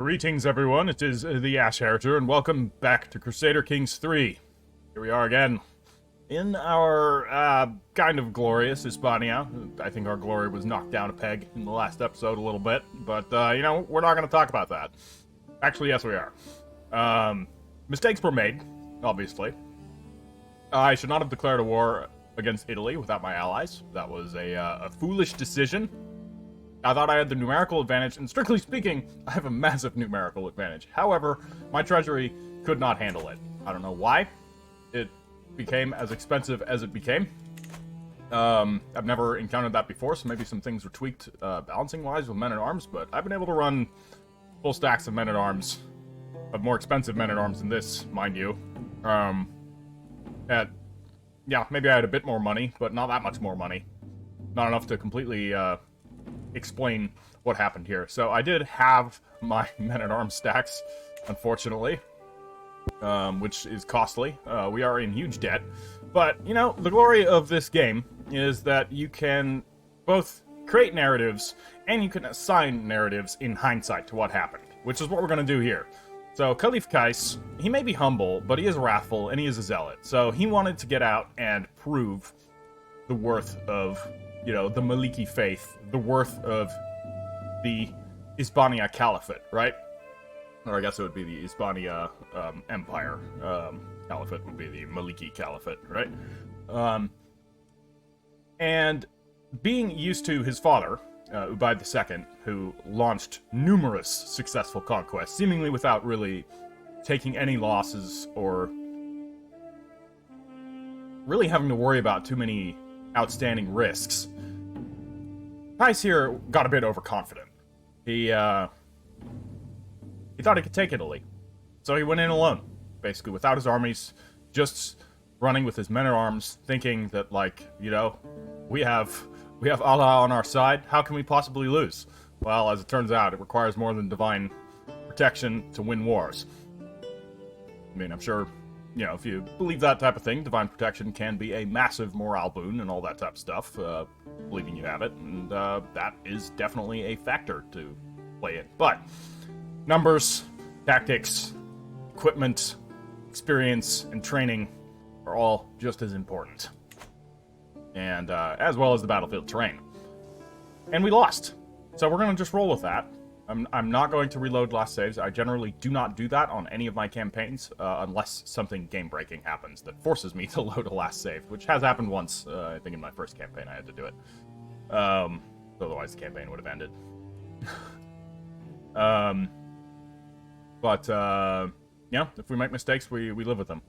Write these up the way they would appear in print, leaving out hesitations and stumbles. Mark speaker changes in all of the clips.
Speaker 1: Greetings, everyone. It is the Ash Heriter, and welcome back to Crusader Kings 3. Here we are again. In our, kind of glorious Hispania. I think our glory was knocked down a peg in the last episode a little bit, but, you know, we're not going to talk about that. Actually, yes, we are. Mistakes were made, obviously. I should not have declared a war against Italy without my allies. That was a foolish decision. I thought I had the numerical advantage, and strictly speaking, I have a massive numerical advantage. However, my treasury could not handle it. I don't know why. It became as expensive as it became. I've never encountered that before, so maybe some things were tweaked balancing-wise with men-at-arms, but I've been able to run full stacks of men-at-arms, of more expensive men-at-arms than this, mind you. Yeah, maybe I had a bit more money, but not that much more money. Not enough to completely, explain what happened here. So I did have my men-at-arms stacks, unfortunately, which is costly. We are in huge debt, but, you know, the glory of this game is that you can both create narratives and you can assign narratives in hindsight to what happened, which is what we're going to do here. So Caliph Qays, he may be humble, but he is wrathful and he is a zealot. So he wanted to get out and prove the worth of, you know, the Maliki faith, the worth of the Hispania Caliphate, right? Or I guess it would be the Hispania Empire. Caliphate would be the Maliki Caliphate, right? And being used to his father, Ubayd II, who launched numerous successful conquests, seemingly without really taking any losses or really having to worry about too many outstanding risks. Qays here got a bit overconfident. He thought he could take Italy. So he went in alone, basically, without his armies, just running with his men-at-arms, thinking that, like, you know, we have Allah on our side, how can we possibly lose? Well, as it turns out, it requires more than divine protection to win wars. I mean, I'm sure, you know, if you believe that type of thing, divine protection can be a massive morale boon and all that type of stuff, believing you have it, and that is definitely a factor to play in. But numbers, tactics, equipment, experience, and training are all just as important. And as well as the battlefield terrain. And we lost. So we're going to just roll with that. I'm not going to reload last saves. I generally do not do that on any of my campaigns, unless something game-breaking happens that forces me to load a last save, which has happened once. I think in my first campaign I had to do it. Otherwise the campaign would have ended. Yeah, if we make mistakes, we live with them.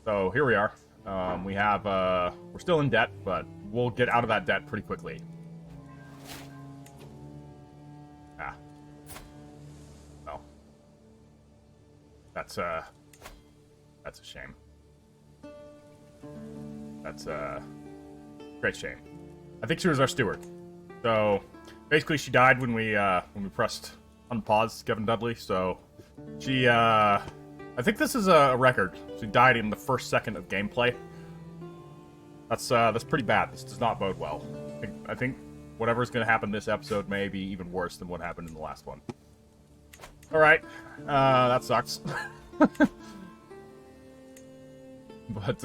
Speaker 1: So here we are. We're still in debt, but we'll get out of that debt pretty quickly. Well. That's a shame. That's a great shame. I think she was our steward. So, basically she died when we pressed unpause Kevin Dudley, so she, I think this is a record. She died in the first second of gameplay. That's pretty bad. This does not bode well. I think whatever's going to happen this episode may be even worse than what happened in the last one. Alright. That sucks. But,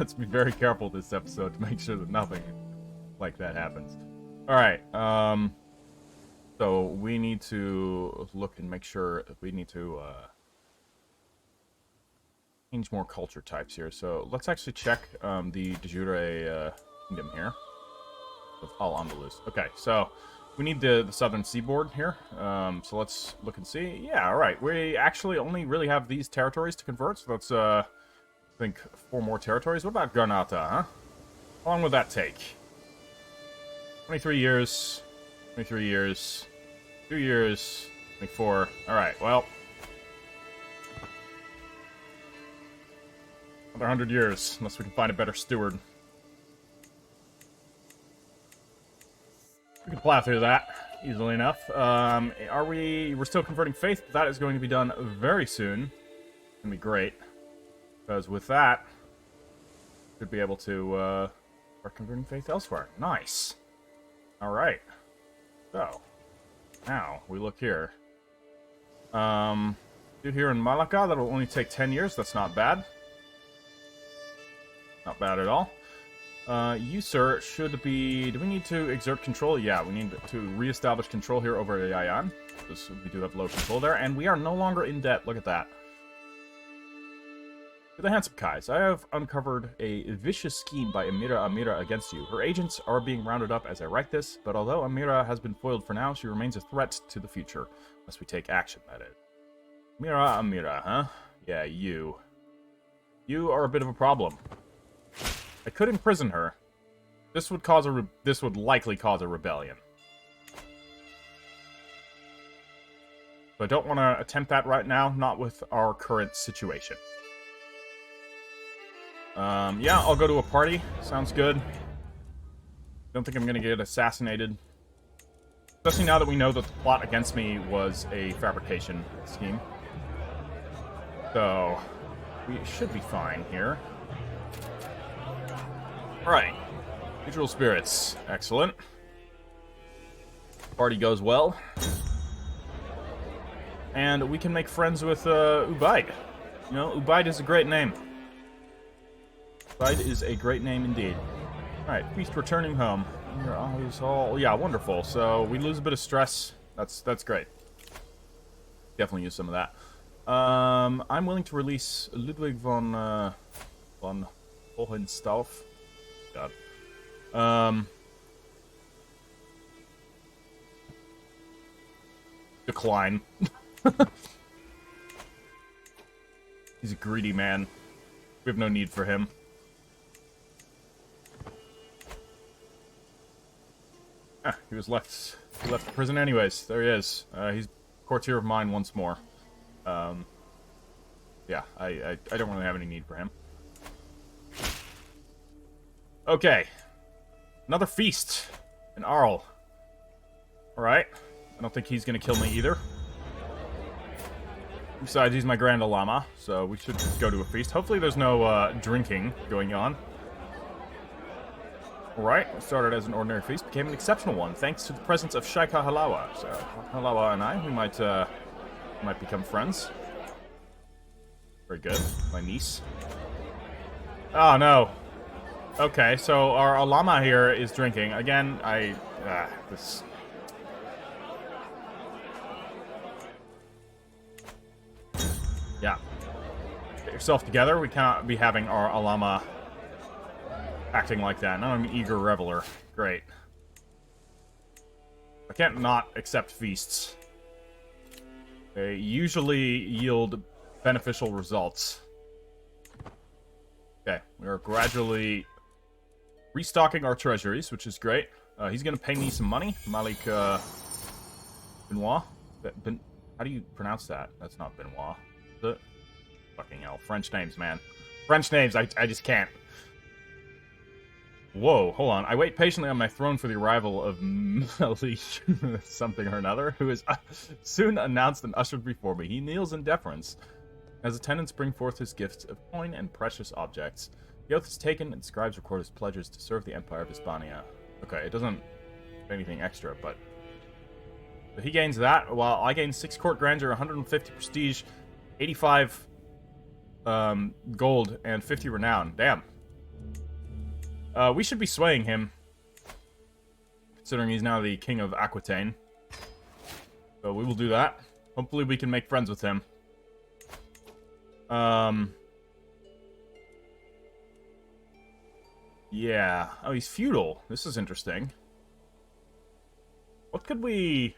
Speaker 1: let's be very careful this episode to make sure that nothing like that happens. Alright, so we need to look and make sure we need to, change more culture types here. So let's actually check, the de jure, kingdom here. Of Al-Andalus. Okay, so we need the southern seaboard here. So let's look and see. Yeah, alright, we actually only really have these territories to convert, so that's, I think 4 more territories. What about Granada, huh? How long would that take? 23 years, 23 years, 2 years, 24. Alright, well. Another 100 years, unless we can find a better steward. We can plow through that easily enough. We're still converting faith, but that is going to be done very soon. It's going to be great. Because with that, should be able to start converting faith elsewhere. Nice. Alright. So, now, we look here. Dude here in Malacca, that'll only take 10 years. That's not bad. Not bad at all. You, sir, should be... Do we need to exert control? Yeah, we need to reestablish control here over Yayan. Because we do have low control there. And we are no longer in debt. Look at that. To the handsome Qays, I have uncovered a vicious scheme by Amira against you. Her agents are being rounded up as I write this, but although Amira has been foiled for now, she remains a threat to the future. Unless we take action, that is. Amira, huh? Yeah, you. You are a bit of a problem. I could imprison her. This would cause this would likely cause a rebellion. So I don't want to attempt that right now, not with our current situation. Yeah, I'll go to a party. Sounds good. Don't think I'm gonna get assassinated. Especially now that we know that the plot against me was a fabrication scheme. So, we should be fine here. Alright. Mutual spirits. Excellent. Party goes well. And we can make friends with, Ubaid. You know, Ubaid is a great name. Ubaid is a great name indeed. Alright, feast returning home. You're always all... Yeah, wonderful. So, we lose a bit of stress. That's great. Definitely use some of that. I'm willing to release Ludwig von Hohenstaufen. God. Decline. He's a greedy man. We have no need for him. He was left the prison anyways. There he is. He's courtier of mine once more. Yeah, I don't really have any need for him. Okay. Another feast. An Arl. Alright. I don't think he's gonna kill me either. Besides, he's my Grand Alama, so we should go to a feast. Hopefully there's no drinking going on. Alright, started as an ordinary feast, became an exceptional one, thanks to the presence of Shaika Halawa. So, Halawa and I, we might become friends. Very good. My niece. Oh, no. Okay, so our Alama here is drinking. Again, this... Yeah. Get yourself together. We cannot be having our Alama acting like that. Now I'm an eager reveler. Great. I can't not accept feasts. They usually yield beneficial results. Okay, we are gradually restocking our treasuries, which is great. He's gonna pay me some money. Malik, Benoit? How do you pronounce that? That's not Benoit. Is it? Fucking hell. French names, man. French names, I just can't. Whoa, hold on. I wait patiently on my throne for the arrival of Malik something or another, who is soon announced and ushered before me. He kneels in deference as attendants bring forth his gifts of coin and precious objects. The oath is taken, and scribes record his pledges to serve the Empire of Hispania. Okay, it doesn't say anything extra, but he gains that, while I gain 6 court grandeur, 150 prestige, 85 gold, and 50 renown. Damn. We should be swaying him, considering he's now the king of Aquitaine. So we will do that. Hopefully we can make friends with him. Yeah. Oh, he's feudal. This is interesting. What could we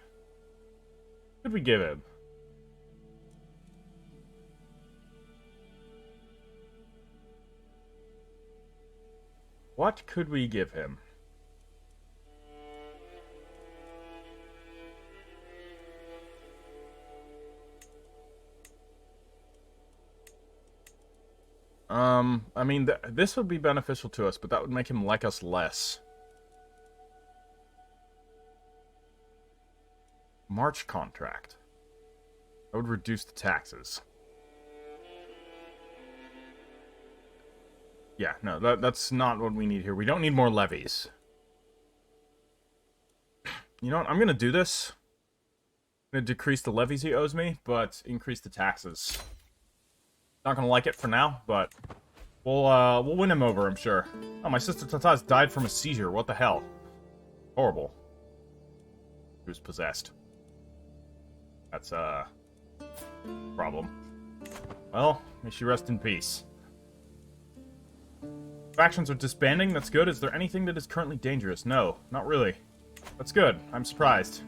Speaker 1: give him? What could we give him? I mean, this would be beneficial to us, but that would make him like us less. March contract. That would reduce the taxes. Yeah, no, that's not what we need here. We don't need more levies. You know what? I'm gonna do this. I'm gonna decrease the levies he owes me, but increase the taxes. Not gonna like it for now, but we'll win him over, I'm sure. Oh, my sister Tata's died from a seizure. What the hell? Horrible. He was possessed. That's a problem. Well, may she rest in peace. Factions are disbanding, that's good. Is there anything that is currently dangerous? No, not really. That's good, I'm surprised.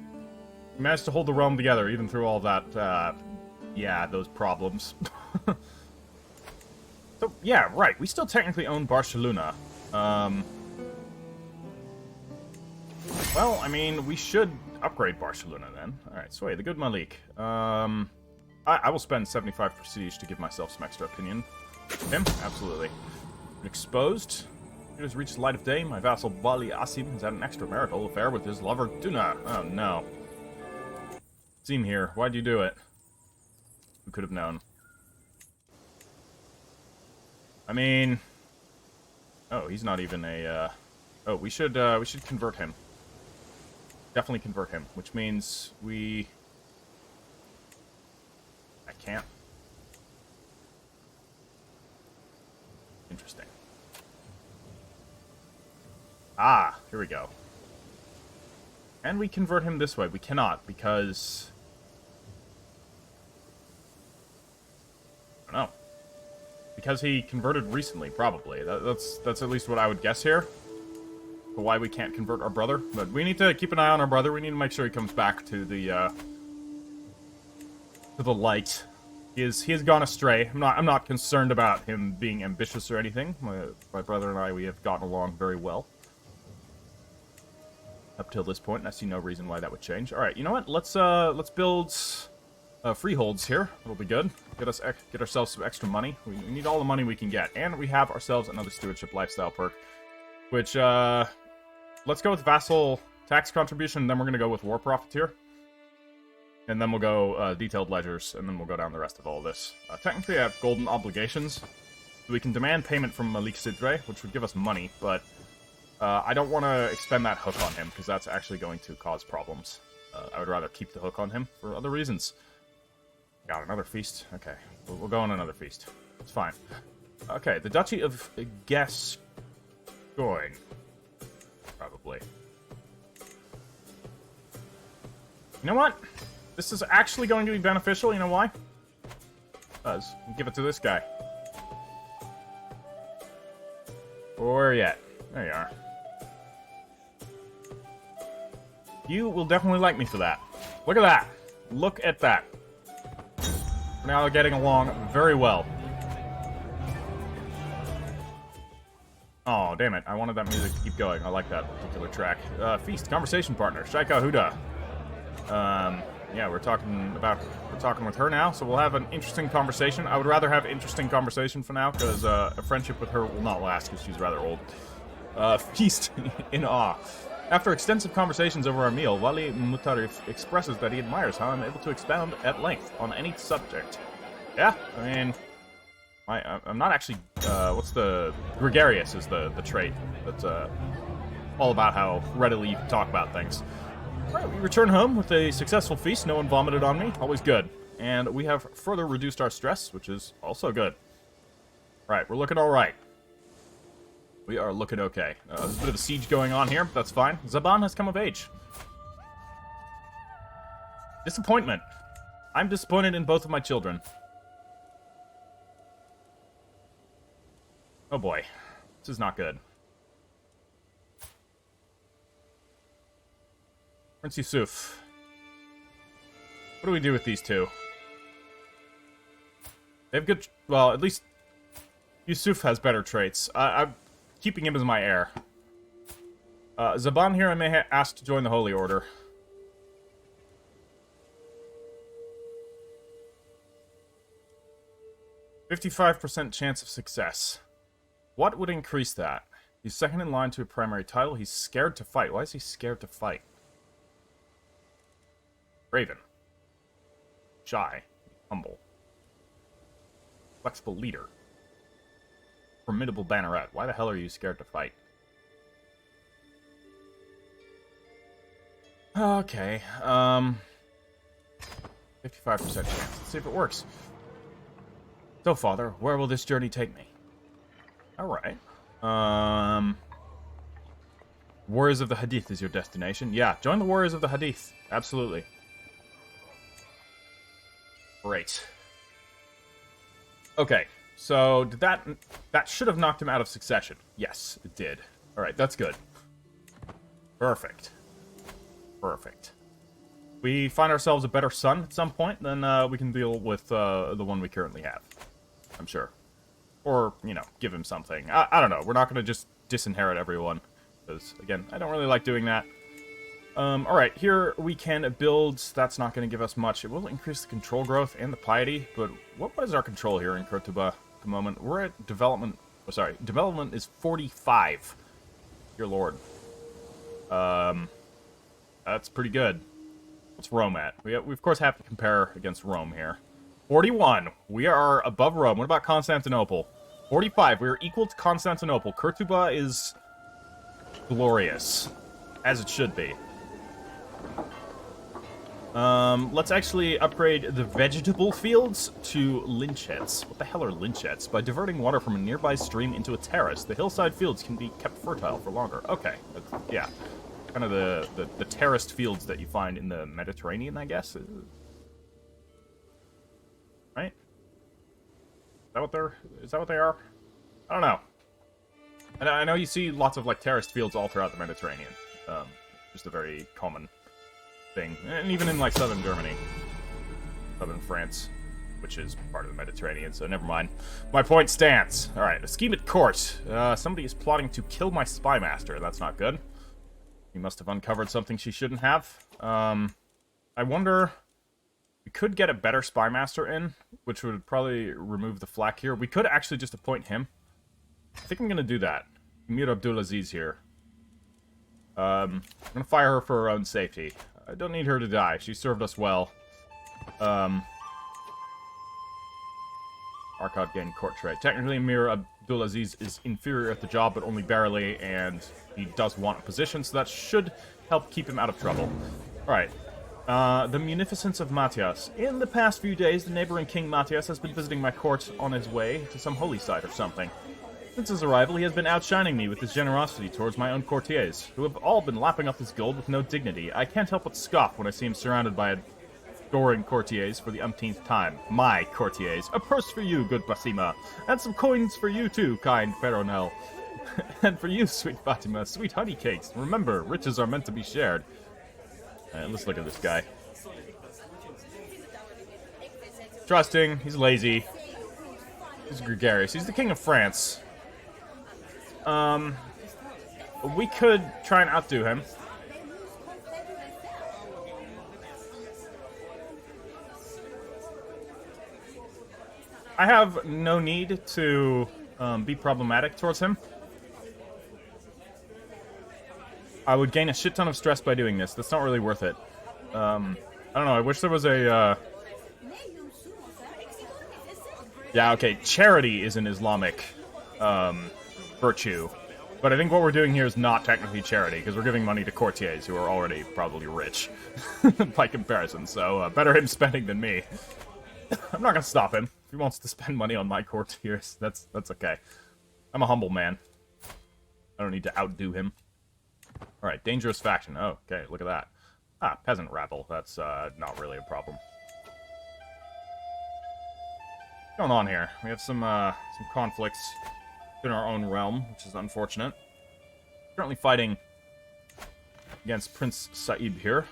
Speaker 1: We managed to hold the realm together, even through all that, yeah, those problems. So, yeah, right, we still technically own Barcelona. Well, I mean, we should upgrade Barcelona then. Alright, Sway, the good Malik. I will spend 75 prestige to give myself some extra opinion. Him? Absolutely. Exposed. It has reached the light of day. My vassal Bali Asim has had an extramarital affair with his lover Duna. Oh no. Seem here. Why'd you do it? Who could have known? I mean... Oh, he's not even a, Oh, we should convert him. Definitely convert him, which means we... I can't. Interesting. Ah, here we go. And we convert him this way. We cannot, because... I don't know. Because he converted recently, probably. That's at least what I would guess here. For why we can't convert our brother. But we need to keep an eye on our brother. We need to make sure he comes back to the light. He has gone astray. I'm not concerned about him being ambitious or anything. My brother and I, we have gotten along very well. Up till this point, and I see no reason why that would change. Alright, you know what? Let's build freeholds here. It'll be good. Get ourselves some extra money. We need all the money we can get. And we have ourselves another stewardship lifestyle perk. Which, let's go with vassal tax contribution, and then we're going to go with war profiteer. And then we'll go detailed ledgers, and then we'll go down the rest of all of this. Technically, I have golden obligations. So we can demand payment from Malik Sidre, which would give us money, but I don't want to expend that hook on him, because that's actually going to cause problems. I would rather keep the hook on him for other reasons. Got another feast? Okay, we'll go on another feast. It's fine. Okay, the Duchy of Gascoigne. Probably. You know what? This is actually going to be beneficial. You know why? Because give it to this guy. Where are you at? There you are. You will definitely like me for that. Look at that. Look at that. We're now getting along very well. Oh, damn it. I wanted that music to keep going. I like that particular track. Feast. Conversation partner. Shaika Huda. Yeah, we're talking with her now, so we'll have an interesting conversation. I would rather have interesting conversation for now, because a friendship with her will not last, because she's rather old. Feast in awe. After extensive conversations over our meal, Wali Mutarif expresses that he admires how I'm able to expound at length on any subject. Yeah, I mean, I'm not actually, what's the... Gregarious is the trait. That's, all about how readily you can talk about things. Alright, we return home with a successful feast. No one vomited on me. Always good. And we have further reduced our stress, which is also good. Alright, we're looking alright. We are looking okay. There's a bit of a siege going on here, but that's fine. Zaban has come of age. Disappointment. I'm disappointed in both of my children. Oh boy. This is not good. Prince Yusuf. What do we do with these two? They have good... Well, at least Yusuf has better traits. I'm keeping him as my heir. Zaban here I may ask to join the Holy Order. %55% chance of success. What would increase that? He's second in line to a primary title. He's scared to fight. Why is he scared to fight? Raven. Shy. Humble. Flexible leader. Formidable banneret. Why the hell are you scared to fight? Okay, 55% chance. Let's see if it works. So, Father, where will this journey take me? Alright. Warriors of the Hadith is your destination. Yeah, join the Warriors of the Hadith. Absolutely. Great. Okay, so did that should have knocked him out of succession. Yes, it did. Alright, that's good. Perfect. Perfect. We find ourselves a better son at some point, then we can deal with the one we currently have. I'm sure. Or, you know, give him something. I don't know. We're not going to just disinherit everyone. Because, again, I don't really like doing that. Alright, here we can build. That's not going to give us much. It will increase the control growth and the piety, but what is our control here in Kurtuba at the moment? We're at development... Oh, sorry. Development is 45. Dear Lord. That's pretty good. What's Rome at? We of course have to compare against Rome here. 41. We are above Rome. What about Constantinople? 45. We are equal to Constantinople. Kurtuba is glorious. As it should be. Let's actually upgrade the vegetable fields to Lynchets. What the hell are Lynchets? By diverting water from a nearby stream into a terrace, the hillside fields can be kept fertile for longer. Okay. Yeah. Kind of the terraced fields that you find in the Mediterranean, I guess. Right? Is that what they are? I don't know. And I know you see lots of like terraced fields all throughout the Mediterranean. Just a very common thing. And even in like southern Germany. Southern France, which is part of the Mediterranean, so never mind. My point stands. Alright, a scheme at court. Somebody is plotting to kill my spy master. That's not good. He must have uncovered something she shouldn't have. I wonder... We could get a better spy master in, which would probably remove the flak here. We could actually just appoint him. I think I'm going to do that. Emir Abdulaziz here. I'm going to fire her for her own safety. I don't need her to die. She served us well. Arcad gained court trade. Technically, Emir Abdulaziz is inferior at the job, but only barely, and he does want a position, so that should help keep him out of trouble. Alright. The Munificence of Matias. In the past few days, the neighboring King Matias has been visiting my court on his way to some holy site or something. Since his arrival, he has been outshining me with his generosity towards my own courtiers, who have all been lapping up his gold with no dignity. I can't help but scoff when I see him surrounded by adoring courtiers for the umpteenth time. My courtiers. A purse for you, good Basima. And some coins for you too, kind Peronel. And for you, sweet Fatima, sweet honey cakes. Remember, riches are meant to be shared. Let's look at this guy. Trusting, he's lazy. He's gregarious. He's the king of France. We could try and outdo him. I have no need to be problematic towards him. I would gain a shit ton of stress by doing this. That's not really worth it. I don't know. I wish there was a... Yeah, okay. Charity is an Islamic virtue. But I think what we're doing here is not technically charity, because we're giving money to courtiers who are already probably rich by comparison. So better him spending than me. I'm not going to stop him. If he wants to spend money on my courtiers, that's okay. I'm a humble man. I don't need to outdo him. Alright, dangerous faction. Oh, okay, look at that. Ah, peasant rabble. That's not really a problem. What's going on here? We have some conflicts in our own realm, which is unfortunate. Currently fighting against Prince Saib here,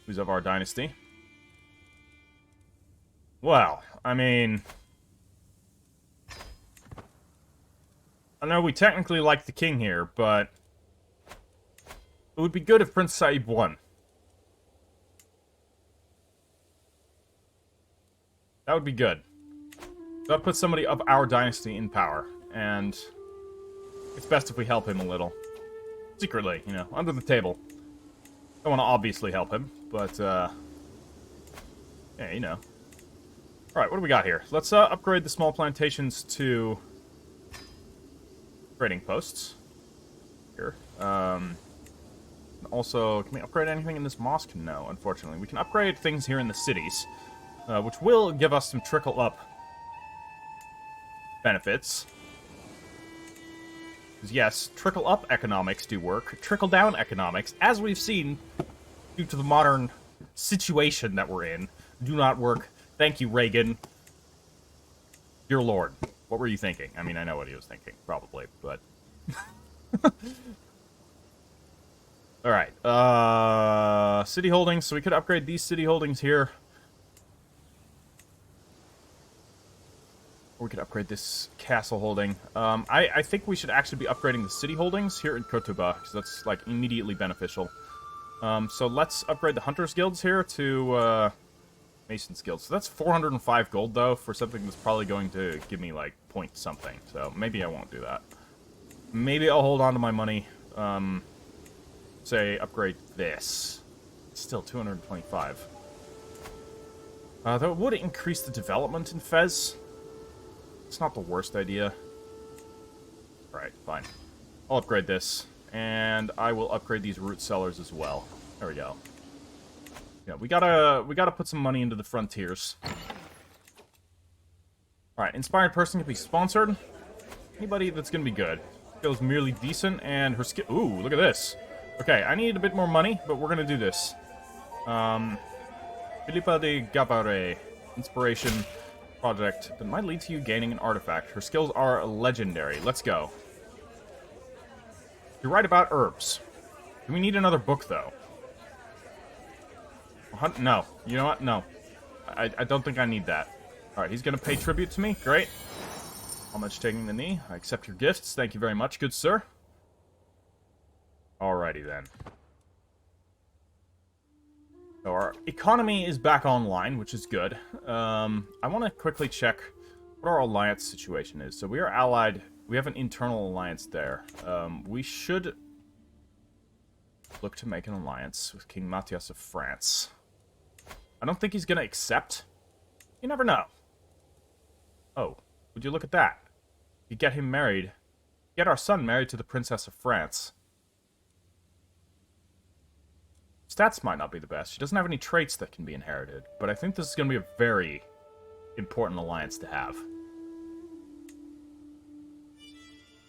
Speaker 1: who's of our dynasty. Well, I mean... I know we technically like the king here, but... It would be good if Prince Saib won. That would be good. That puts somebody of our dynasty in power, and it's best if we help him a little. Secretly, you know, under the table. Don't want to obviously help him, but, yeah, you know. Alright, what do we got here? Let's upgrade the small plantations to trading posts. Here. Also, can we upgrade anything in this mosque? No, unfortunately. We can upgrade things here in the cities, which will give us some trickle-up benefits. Because yes, trickle-up economics do work. Trickle-down economics, as we've seen, due to the modern situation that we're in, do not work. Thank you, Reagan. Dear Lord, what were you thinking? I mean, I know what he was thinking, probably, but... Alright, city holdings. So we could upgrade these city holdings here. Or we could upgrade this castle holding. I think we should actually be upgrading the city holdings here in Kotuba, because that's, like, immediately beneficial. So let's upgrade the Hunters Guilds here to, Masons Guild. So that's 405 gold, though, for something that's probably going to give me, like, point something. So maybe I won't do that. Maybe I'll hold on to my money. Say, upgrade this. It's still 225. Though it would increase the development in Fez. It's not the worst idea. Alright, fine. I'll upgrade this. And I will upgrade these root cellars as well. There we go. Yeah, we gotta put some money into the frontiers. Alright, inspired person can be sponsored. Anybody that's gonna be good. Skill's merely decent, and her skill... Ooh, look at this. Okay, I need a bit more money, but we're gonna do this. Philippa de Gavare. Inspiration project that might lead to you gaining an artifact. Her skills are legendary. Let's go. You're right about herbs. Do we need another book, though? No. You know what? No. I don't think I need that. Alright, he's gonna pay tribute to me. Great. Homage taking the knee. I accept your gifts. Thank you very much, good sir. Alrighty, then. So our economy is back online, which is good. I want to quickly check what our alliance situation is. So we are allied. We have an internal alliance there. We should look to make an alliance with King Matias of France. I don't think he's going to accept. You never know. Oh, would you look at that? You get him married. Get our son married to the Princess of France. Stats might not be the best. She doesn't have any traits that can be inherited. But I think this is going to be a very important alliance to have.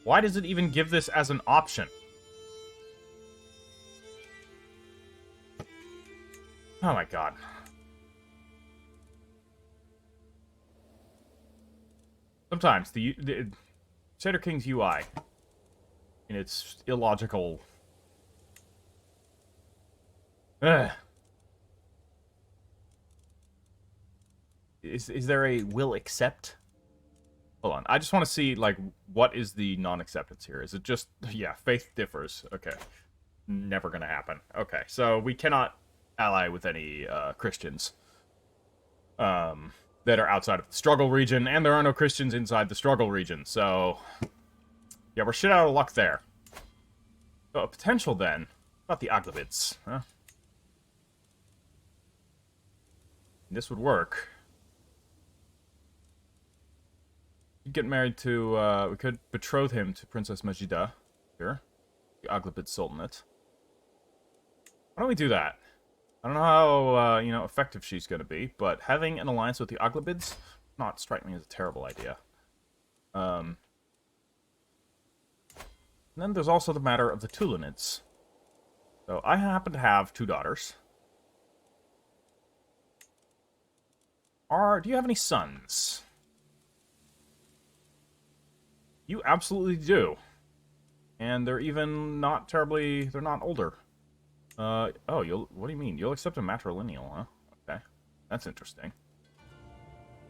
Speaker 1: Why does it even give this as an option? Oh my god. Sometimes the Crusader King's UI, in its illogical... Is there a will accept? Hold on. I just want to see, like, what is the non-acceptance here? Is it just... Yeah, faith differs. Okay. Never gonna happen. Okay, so we cannot ally with any Christians that are outside of the struggle region, and there are no Christians inside the struggle region, so... Yeah, we're shit out of luck there. So a potential, then, about the Aglabids, huh? This would work. We'd get married to, we could betroth him to Princess Majida, here, the Aglabid Sultanate. Why don't we do that? I don't know how, you know, effective she's going to be, but having an alliance with the Aglabids not strike me as a terrible idea. And then there's also the matter of the Tulunids. So I happen to have 2 daughters. Do you have any sons? You absolutely do. And they're even not terribly... They're not older. Oh, what do you mean? You'll accept a matrilineal, huh? Okay. That's interesting.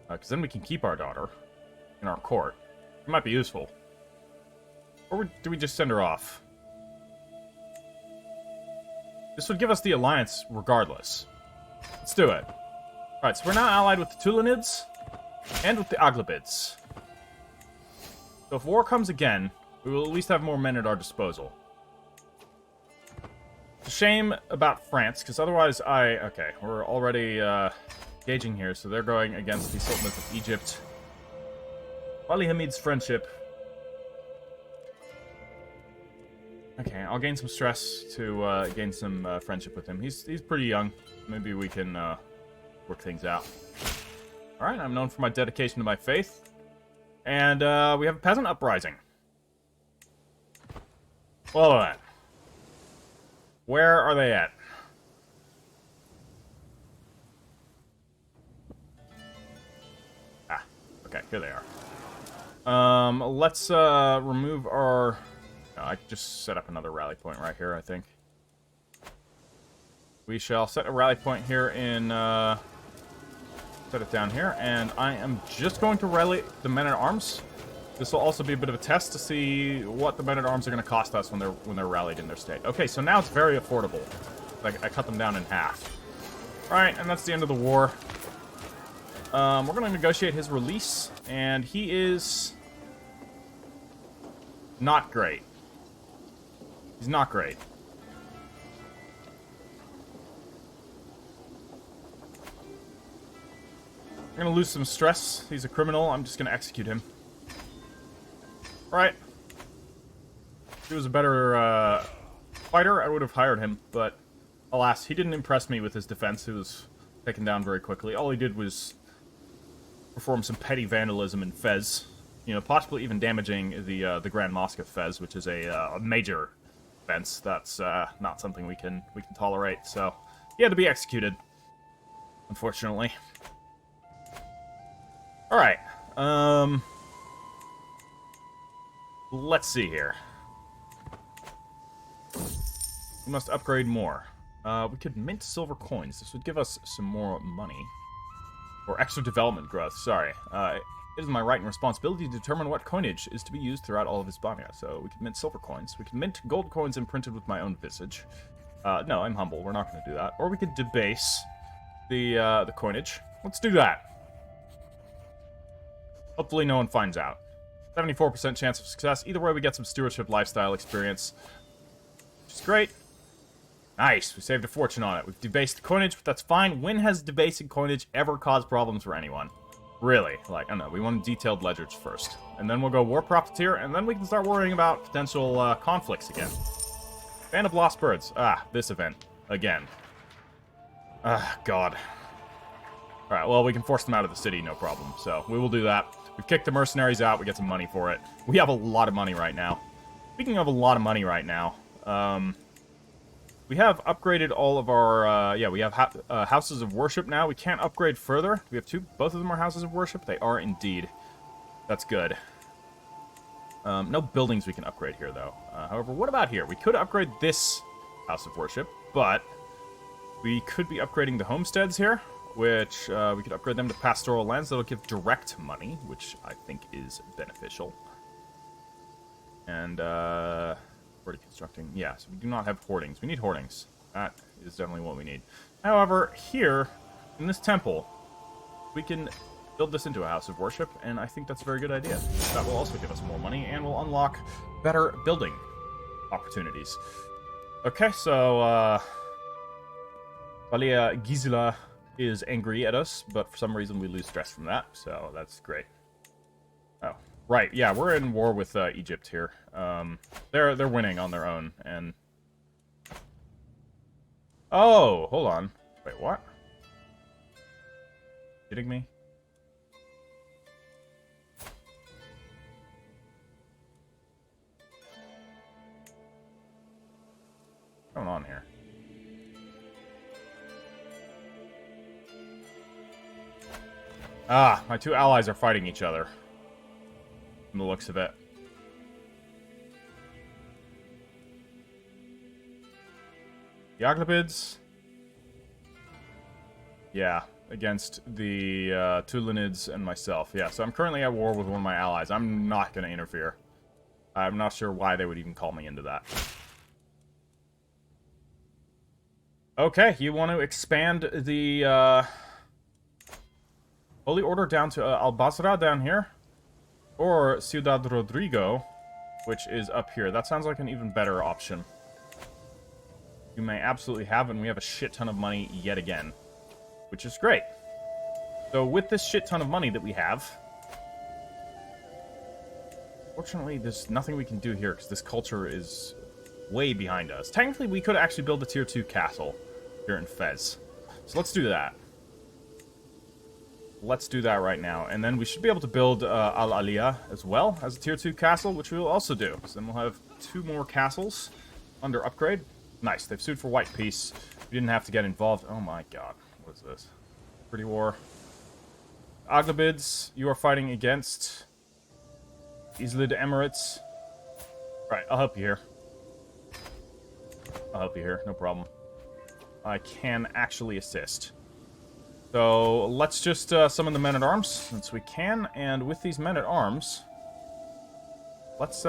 Speaker 1: Because then we can keep our daughter in our court. It might be useful. Or do we just send her off? This would give us the alliance regardless. Let's do it. Alright, so we're now allied with the Tulunids and with the Aglabids. So if war comes again, we will at least have more men at our disposal. It's a shame about France, because otherwise okay, we're already gauging here, so they're going against the Sultanate of Egypt. Ali Hamid's friendship. Okay, I'll gain some stress to gain some friendship with him. He's pretty young. Maybe we can work things out. Alright, I'm known for my dedication to my faith. And we have a Peasant Uprising. Well then. Where are they at? Ah, okay, here they are. Let's remove our... No, I could just set up another rally point right here, I think. We shall set a rally point here in... set it down here, and I am just going to rally the men-at-arms. This will also be a bit of a test to see what the men-at-arms are going to cost us when they're rallied in their state. Okay, so now it's very affordable. I cut them down in half. Alright, and that's the end of the war. We're going to negotiate his release, and he is... not great. He's not great. I'm going to lose some stress. He's a criminal. I'm just going to execute him. Alright. If he was a better fighter, I would have hired him, but alas, he didn't impress me with his defense. He was taken down very quickly. All he did was perform some petty vandalism in Fez. You know, possibly even damaging the Grand Mosque of Fez, which is a major offense. That's not something we can tolerate. So he had to be executed, unfortunately. All right. Let's see here. We must upgrade more. We could mint silver coins. This would give us some more money. Or extra development growth, sorry. It is my right and responsibility to determine what coinage is to be used throughout all of Hispania. So we can mint silver coins. We can mint gold coins imprinted with my own visage. No, I'm humble. We're not going to do that. Or we could debase the coinage. Let's do that. Hopefully no one finds out. 74% chance of success. Either way, we get some stewardship lifestyle experience. Which is great. Nice. We saved a fortune on it. We've debased coinage, but that's fine. When has debasing coinage ever caused problems for anyone? Really? Like, I don't know. We want detailed ledgers first. And then we'll go war profiteer, and then we can start worrying about potential conflicts again. Band of Lost Birds. Ah, this event. Again. Ah, God. Alright, well, we can force them out of the city, no problem. So, we will do that. We've kicked the mercenaries out. We get some money for it. We have a lot of money right now. Speaking of a lot of money right now, we have upgraded all of our, we have houses of worship now. We can't upgrade further. We have two. Both of them are houses of worship. They are indeed. That's good. No buildings we can upgrade here, though. However, what about here? We could upgrade this house of worship, but we could be upgrading the homesteads here, which we could upgrade them to pastoral lands. That'll give direct money, which I think is beneficial. And, already constructing. Yeah, so we do not have hoardings. We need hoardings. That is definitely what we need. However, here, in this temple, we can build this into a house of worship, and I think that's a very good idea. That will also give us more money, and will unlock better building opportunities. Okay, so, Valia Gisela is angry at us, but for some reason we lose stress from that, so that's great. Oh, right, yeah, we're in war with Egypt here. They're winning on their own, and... Oh, hold on. Wait, what? Kidding me? What's going on here? Ah, my two allies are fighting each other. From the looks of it. The Aghlabids. Yeah, against the Tulanids and myself. Yeah, so I'm currently at war with one of my allies. I'm not going to interfere. I'm not sure why they would even call me into that. Okay, you want to expand the Holy Order down to Al-Basra down here? Or Ciudad Rodrigo, which is up here. That sounds like an even better option. You may absolutely have, and we have a shit ton of money yet again, which is great. So with this shit ton of money that we have, fortunately, there's nothing we can do here because this culture is way behind us. Technically, we could actually build a tier 2 castle here in Fez. So let's do that. Let's do that right now. And then we should be able to build Al-Aliyah as well as a tier 2 castle, which we will also do. So then we'll have 2 more castles under upgrade. Nice. They've sued for white peace. We didn't have to get involved. Oh my god. What is this? Pretty war. Aghlabids, you are fighting against Islid Emirates. Right, I'll help you here. I'll help you here, no problem. I can actually assist. So, let's just summon the men-at-arms, since we can, and with these men-at-arms, let's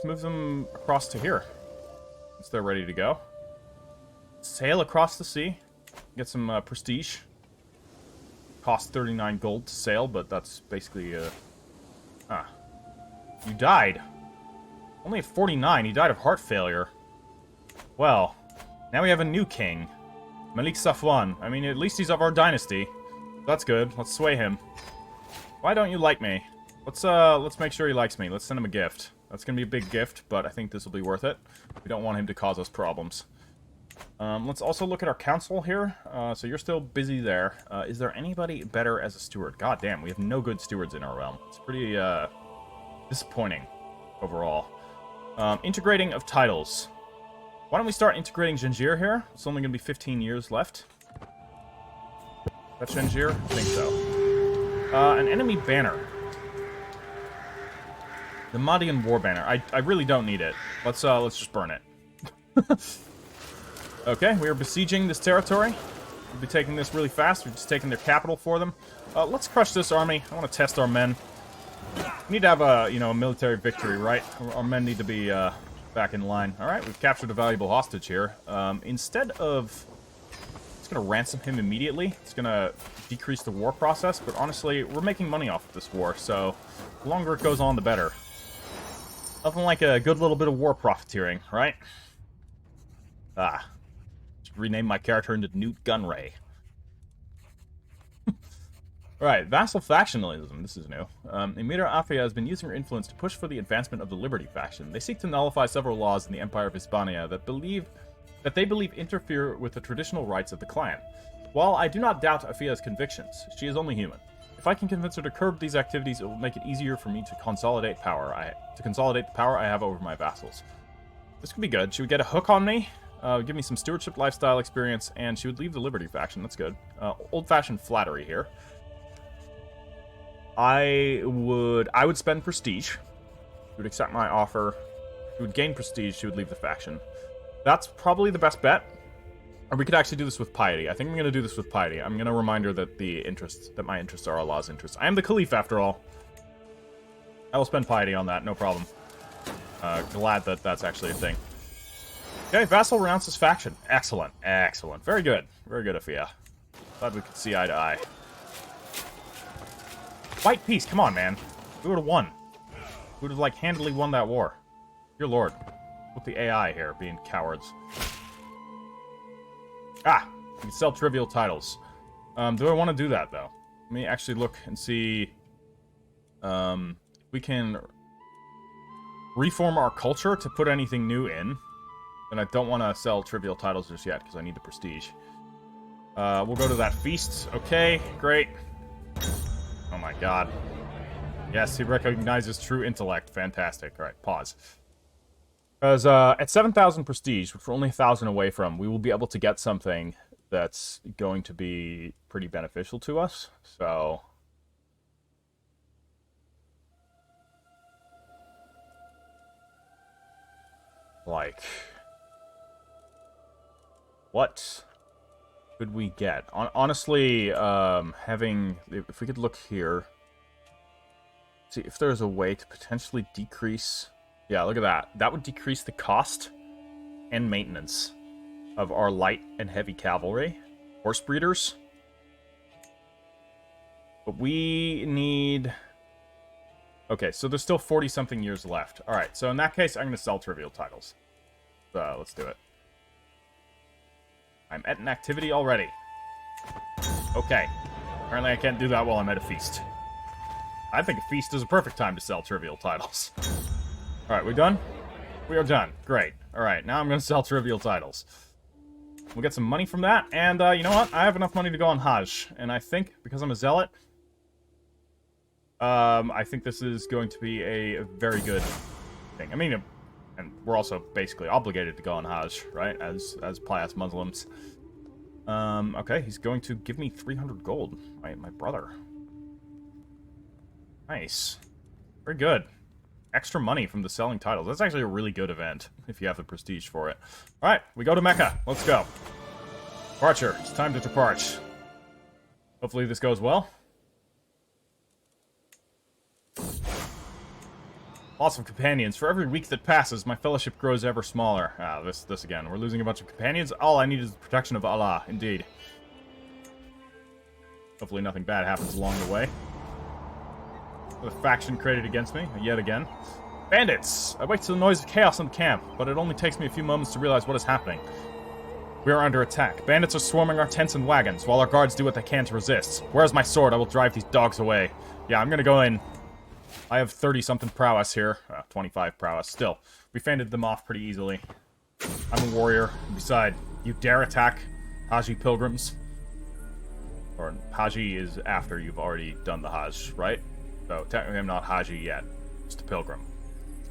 Speaker 1: move them across to here, since they're ready to go. Sail across the sea, get some prestige. Cost 39 gold to sail, but that's basically, You died. Only at 49, he died of heart failure. Well, now we have a new king. Malik Safwan. I mean, at least he's of our dynasty. That's good. Let's sway him. Why don't you like me? Let's make sure he likes me. Let's send him a gift. That's gonna be a big gift, but I think this will be worth it. We don't want him to cause us problems. Let's also look at our council here. So you're still busy there. Is there anybody better as a steward? God damn, we have no good stewards in our realm. It's pretty, disappointing overall. Integrating of titles. Why don't we start integrating Gengir here? It's only going to be 15 years left. That's Gengir? I think so. An enemy banner. The Madian war banner. I really don't need it. Let's just burn it. Okay, we are besieging this territory. We'll be taking this really fast. We've just taken their capital for them. Let's crush this army. I want to test our men. We need to have a, a military victory, right? Our men need to be, back in line. Alright, we've captured a valuable hostage here. Instead of... It's gonna ransom him immediately. It's gonna decrease the war process, but honestly, we're making money off of this war, so the longer it goes on, the better. Nothing like a good little bit of war profiteering, right? Should rename my character into Newt Gunray. Right, Vassal Factionalism. This is new. Emir Afia has been using her influence to push for the advancement of the Liberty faction. They seek to nullify several laws in the Empire of Hispania that they believe interfere with the traditional rights of the clan. While I do not doubt Afia's convictions, she is only human. If I can convince her to curb these activities, it will make it easier for me to consolidate the power I have over my vassals. This could be good. She would get a hook on me, give me some stewardship lifestyle experience, and she would leave the Liberty faction. That's good. Old-fashioned flattery here. I would spend prestige. She would accept my offer. She would gain prestige. She would leave the faction. That's probably the best bet. Or we could actually do this with piety. I think I'm going to do this with piety. I'm going to remind her that my interests are Allah's interests. I am the Caliph, after all. I will spend piety on that, no problem. Glad that that's actually a thing. Okay, vassal renounces faction. Excellent, excellent. Very good. Very good, Afia. Glad we could see eye to eye. White peace, come on, man. We would have won. We would have, like, handily won that war. Dear Lord. With the AI here, being cowards. We can sell trivial titles. Do I want to do that, though? Let me actually look and see... we can... reform our culture to put anything new in. And I don't want to sell trivial titles just yet, because I need the prestige. We'll go to that feast. Okay, great. Oh my god. Yes, he recognizes true intellect. Fantastic. Alright, pause. Because at 7,000 prestige, which we're only 1,000 away from, we will be able to get something that's going to be pretty beneficial to us. So... like... what could we get? Honestly, having... if we could look here... see if there's a way to potentially decrease... yeah, look at that. That would decrease the cost and maintenance of our light and heavy cavalry. Horse breeders. But we need... okay, so there's still 40-something years left. Alright, so in that case, I'm going to sell trivial titles. So, let's do it. I'm at an activity already. Okay. Apparently I can't do that while I'm at a feast. I think a feast is a perfect time to sell trivial titles. Alright, we done? We are done. Great. Alright, now I'm going to sell trivial titles. We'll get some money from that, and you know what? I have enough money to go on Hajj, and I think, because I'm a zealot, I think this is going to be a very good thing. I mean, and we're also basically obligated to go on Hajj, right? As pious Muslims. Okay, he's going to give me 300 gold. My brother. Nice. Very good. Extra money from the selling titles. That's actually a really good event, if you have the prestige for it. Alright, we go to Mecca. Let's go. Departure. It's time to depart. Hopefully this goes well. Lots of companions. For every week that passes, my fellowship grows ever smaller. Ah, this again. We're losing a bunch of companions. All I need is the protection of Allah, indeed. Hopefully nothing bad happens along the way. The faction created against me, yet again. Bandits! I wait till the noise of chaos in the camp, but it only takes me a few moments to realize what is happening. We are under attack. Bandits are swarming our tents and wagons, while our guards do what they can to resist. Where's my sword? I will drive these dogs away. Yeah, I'm gonna go in. I have 30-something prowess here. 25 prowess. Still, we fended them off pretty easily. I'm a warrior. Besides, you dare attack Haji pilgrims? Or Haji is after you've already done the Hajj, right? So, technically I'm not Haji yet. Just a pilgrim.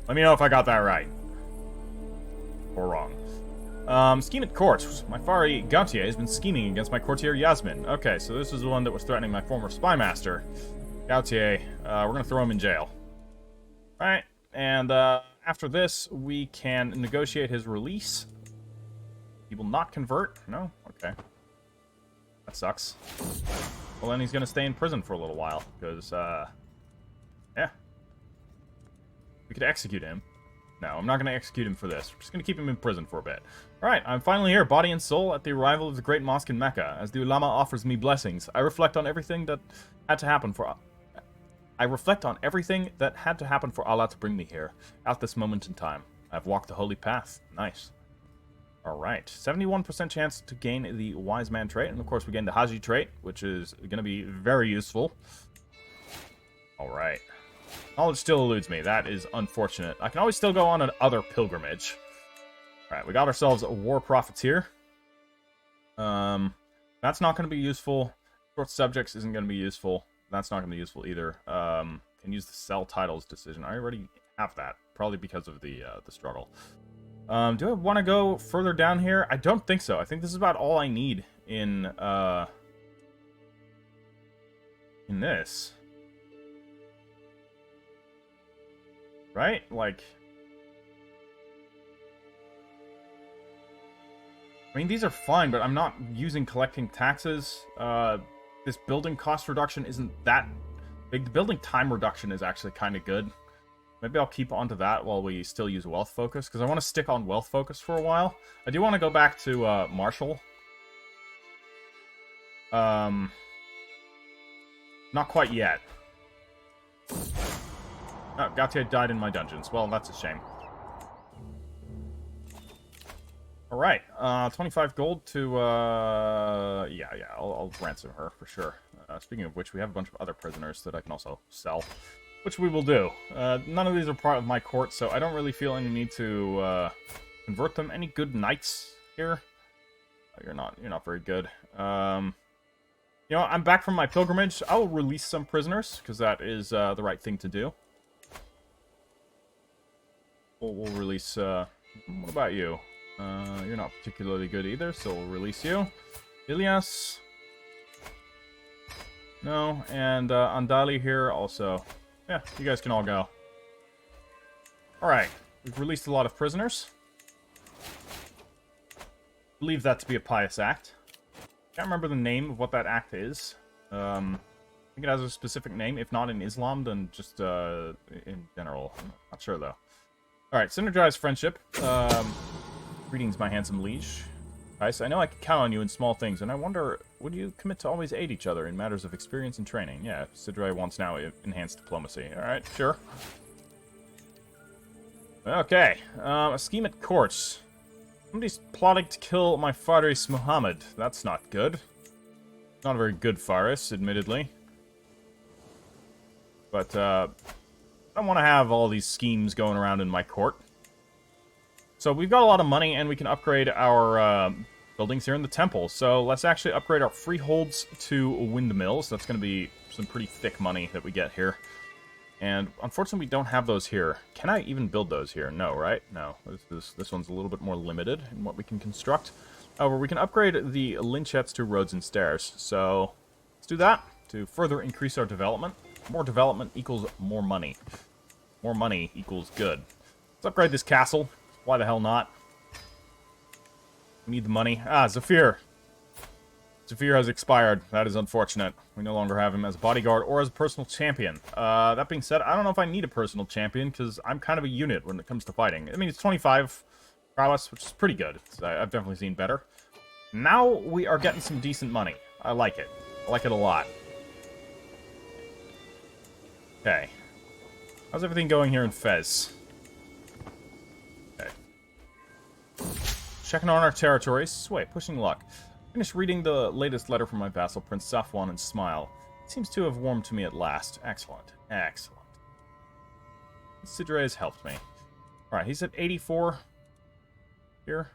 Speaker 1: Let me know if I got that right. Or wrong. Scheme at court. My Fari Gautier has been scheming against my courtier Yasmin. Okay, so this is the one that was threatening my former spy master. Gautier. We're gonna throw him in jail. Alright, and after this, we can negotiate his release. He will not convert? No? Okay. That sucks. Well, then he's gonna stay in prison for a little while, because, yeah. We could execute him. No, I'm not going to execute him for this. We're just going to keep him in prison for a bit. Alright, I'm finally here, body and soul, at the arrival of the great mosque in Mecca. As the ulama offers me blessings, I reflect on everything that had to happen for... Allah to bring me here, at this moment in time. I've walked the holy path. Nice. Alright, 71% chance to gain the Wise Man trait, and of course we gain the Haji trait, which is going to be very useful. Alright. Knowledge still eludes me. That is unfortunate. I can always still go on another pilgrimage. Alright, we got ourselves a War Profiteer. That's not going to be useful. Short Subjects isn't going to be useful. That's not going to be useful either. Can use the Sell Titles decision. I already have that. Probably because of the struggle. Do I want to go further down here? I don't think so. I think this is about all I need in this. Right? Like... I mean, these are fine, but I'm not using collecting taxes. This building cost reduction isn't that big. The building time reduction is actually kind of good. Maybe I'll keep onto that while we still use wealth focus, because I want to stick on wealth focus for a while. I do want to go back to martial. Not quite yet. Oh, Gautier died in my dungeons. Well, that's a shame. Alright, 25 gold to, yeah, I'll ransom her, for sure. Speaking of which, we have a bunch of other prisoners that I can also sell, which we will do. None of these are part of my court, so I don't really feel any need to, convert them. Any good knights here? Oh, you're not very good. You know, I'm back from my pilgrimage. I will release some prisoners, because that is, the right thing to do. We'll release, what about you? You're not particularly good either, so we'll release you. Ilias. No, and Andali here also. Yeah, you guys can all go. Alright, we've released a lot of prisoners. Believe that to be a pious act. Can't remember the name of what that act is. I think it has a specific name. If not in Islam, then just in general. I'm not sure, though. Alright, Synergize Friendship. Greetings, my handsome liege. Guys, I know I can count on you in small things, and I wonder, would you commit to always aid each other in matters of experience and training? Yeah, Sidre wants now enhanced diplomacy. Alright, sure. Okay, a scheme at courts. Somebody's plotting to kill my Faris Muhammad. That's not good. Not a very good Faris, admittedly. But, I don't want to have all these schemes going around in my court. So we've got a lot of money, and we can upgrade our buildings here in the temple. So let's actually upgrade our freeholds to windmills. That's going to be some pretty thick money that we get here. And unfortunately, we don't have those here. Can I even build those here? No, right? No. This one's a little bit more limited in what we can construct. However, we can upgrade the Lynchets to roads and stairs. So let's do that to further increase our development. More development equals more money. More money equals good. Let's upgrade this castle. Why the hell not? We need the money. Ah, Zafir. Zafir has expired. That is unfortunate. We no longer have him as a bodyguard or as a personal champion. That being said, I don't know if I need a personal champion, because I'm kind of a unit when it comes to fighting. I mean, it's 25 prowess, which is pretty good. I've definitely seen better. Now we are getting some decent money. I like it. I like it a lot. Okay. How's everything going here in Fez? Okay. Checking on our territories. Sway, pushing luck. Finished reading the latest letter from my vassal, Prince Safwan, and smile. It seems to have warmed to me at last. Excellent. Excellent. Sidre has helped me. Alright, he's at 84 here.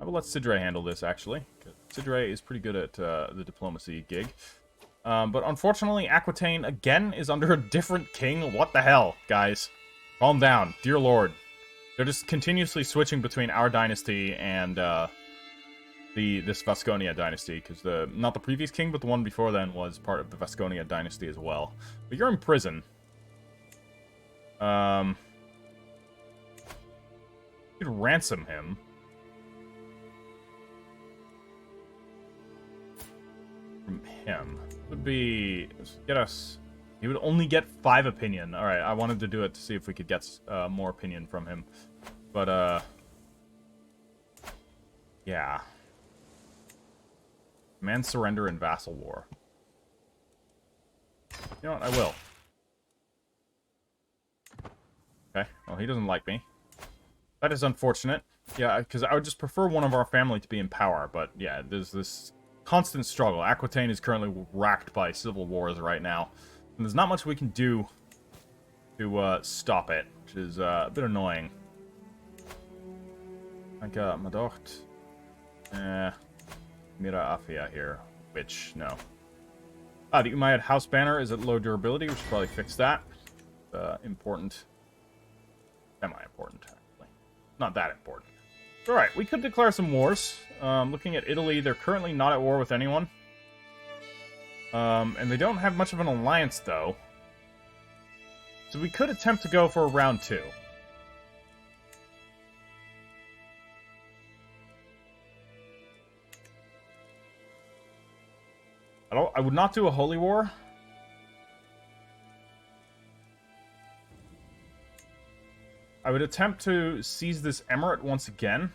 Speaker 1: I will let Sidre handle this, actually. Sidre is pretty good at the diplomacy gig. But unfortunately, Aquitaine, again, is under a different king. What the hell, guys? Calm down. Dear Lord. They're just continuously switching between our dynasty and this Vasconia dynasty, because not the previous king, but the one before then was part of the Vasconia dynasty as well. But you're in prison. You could ransom him. From him. Would be get us. He would only get 5 opinion. Alright, I wanted to do it to see if we could get more opinion from him. But, yeah. Command surrender in vassal war. You know what? I will. Okay. Well, he doesn't like me. That is unfortunate. Yeah, because I would just prefer one of our family to be in power. But, yeah, there's this constant struggle. Aquitaine is currently racked by civil wars right now. And there's not much we can do to stop it, which is a bit annoying. Like, Madocht. Mira Afia here. Which, no. Ah, the Umayyad House Banner is at low durability. We should probably fix that. Important. Semi-important, actually. Not that important. Alright, we could declare some wars. Looking at Italy, they're currently not at war with anyone. And they don't have much of an alliance, though. So we could attempt to go for a round 2. I would not do a holy war. I would attempt to seize this emirate once again.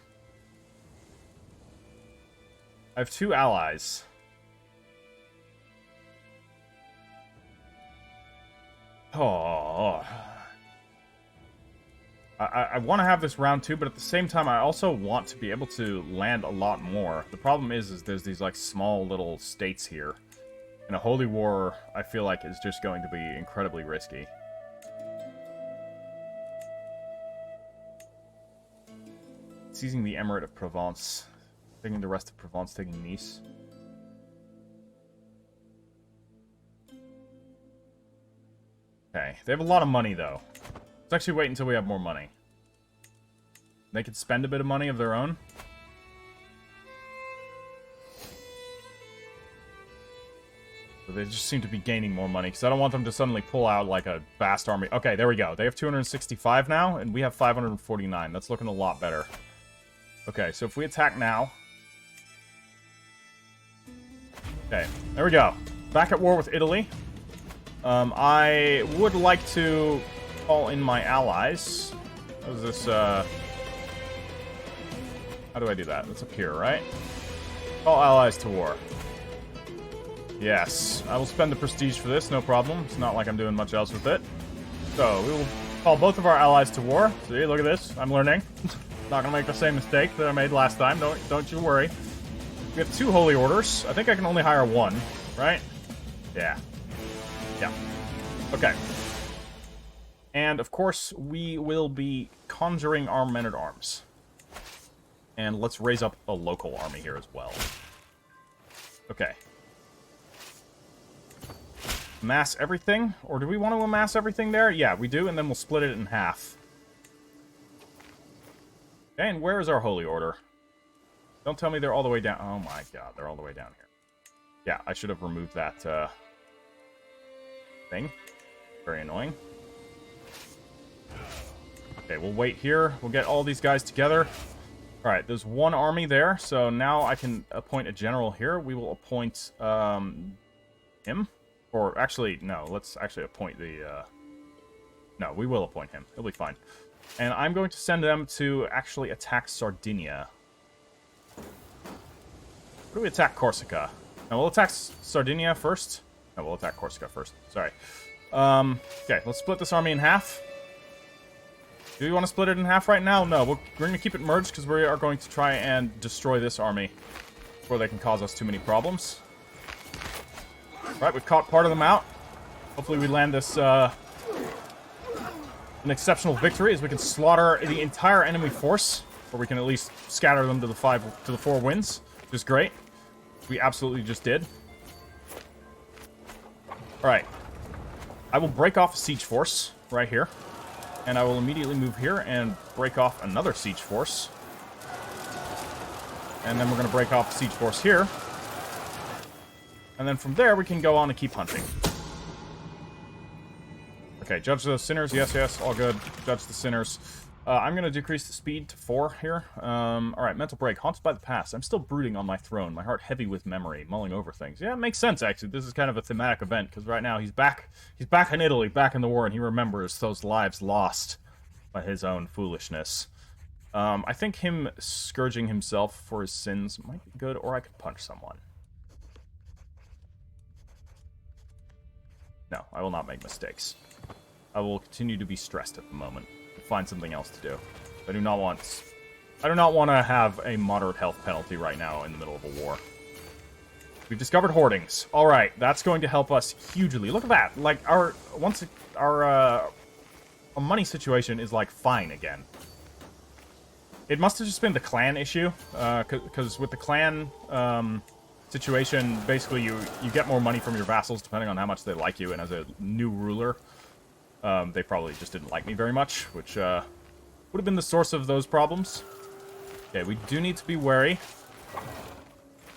Speaker 1: I have 2 allies. Oh. I want to have this round 2, but at the same time, I also want to be able to land a lot more. The problem is there's these, like, small little states here. And a holy war, I feel like, is just going to be incredibly risky. Seizing the Emirate of Provence. Taking the rest of Provence, taking Nice. Okay, they have a lot of money, though. Let's actually wait until we have more money. They could spend a bit of money of their own. So they just seem to be gaining more money, because I don't want them to suddenly pull out, like, a vast army. Okay, there we go. They have 265 now, and we have 549. That's looking a lot better. Okay, so if we attack now... Okay, there we go. Back at war with Italy. I would like to call in my allies. What is this, How do I do that? That's up here, right? Call allies to war. Yes, I will spend the prestige for this, no problem. It's not like I'm doing much else with it. So, we will call both of our allies to war. See, look at this. I'm learning. Not gonna make the same mistake that I made last time. Don't you worry. We have 2 holy orders. I think I can only hire 1, right? Yeah. Yeah. Okay. And, of course, we will be conjuring our men-at-arms. And let's raise up a local army here as well. Okay. Amass everything? Or do we want to amass everything there? Yeah, we do, and then we'll split it in half. Okay, and where is our Holy Order? Don't tell me they're all the way down. Oh my god, they're all the way down here. Yeah, I should have removed that, thing. Very annoying. Okay, we'll wait here. We'll get all these guys together. Alright, there's one army there, so now I can appoint a general here. We will appoint, him? Or, actually, no, let's actually appoint the, no, we will appoint him. He'll be fine. And I'm going to send them to actually attack Sardinia. What do we attack Corsica? No, we'll attack Sardinia first. No, we'll attack Corsica first. Sorry. Okay, let's split this army in half. Do we want to split it in half right now? No, we're going to keep it merged because we are going to try and destroy this army before they can cause us too many problems. Right, we've caught part of them out. Hopefully we land this, an exceptional victory as we can slaughter the entire enemy force, or we can at least scatter them to the 4 winds, which is great. We absolutely just did. Alright. I will break off a siege force right here. And I will immediately move here and break off another siege force. And then we're going to break off a siege force here. And then from there, we can go on and keep hunting. Okay, judge those sinners. Yes, yes, all good. Judge the sinners. I'm going to decrease the speed to 4 here. Alright, mental break. Haunted by the past. I'm still brooding on my throne. My heart heavy with memory. Mulling over things. Yeah, it makes sense, actually. This is kind of a thematic event, because right now he's back in Italy, back in the war, and he remembers those lives lost by his own foolishness. I think him scourging himself for his sins might be good, or I could punch someone. No, I will not make mistakes. I will continue to be stressed at the moment. Find something else to do. I do not want to have a moderate health penalty right now in the middle of a war. We've discovered hoardings. All right, that's going to help us hugely. Look at that. Like our money situation is like fine again. It must have just been the clan issue, because with the clan situation, basically you get more money from your vassals depending on how much they like you, and as a new ruler, they probably just didn't like me very much, which would have been the source of those problems. Okay, we do need to be wary.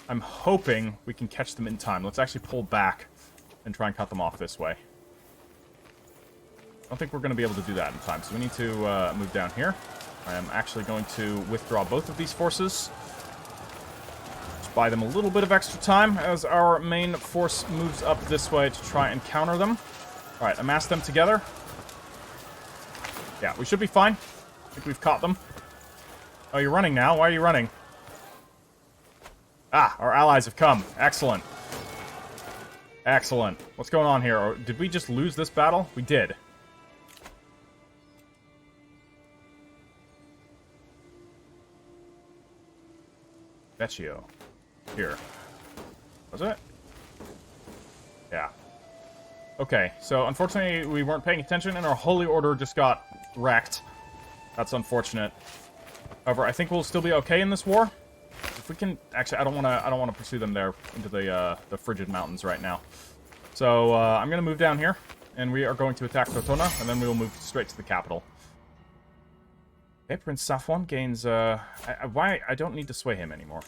Speaker 1: I'm hoping we can catch them in time. Let's actually pull back and try and cut them off this way. I don't think we're going to be able to do that in time, so we need to move down here. I am actually going to withdraw both of these forces. Just buy them a little bit of extra time as our main force moves up this way to try and counter them. Alright, amass them together. Yeah, we should be fine. I think we've caught them. Oh, you're running now? Why are you running? Ah, our allies have come. Excellent. Excellent. What's going on here? Or did we just lose this battle? We did. Vecchio. Here. Was it? Yeah. Okay, so unfortunately we weren't paying attention and our Holy Order just got wrecked. That's unfortunate. However, I think we'll still be okay in this war. If we can, actually, I don't want to pursue them there into the frigid mountains right now. So I'm gonna move down here, and we are going to attack Crotona, and then we will move straight to the capital. Okay, Prince Safwan gains. Why I don't need to sway him anymore.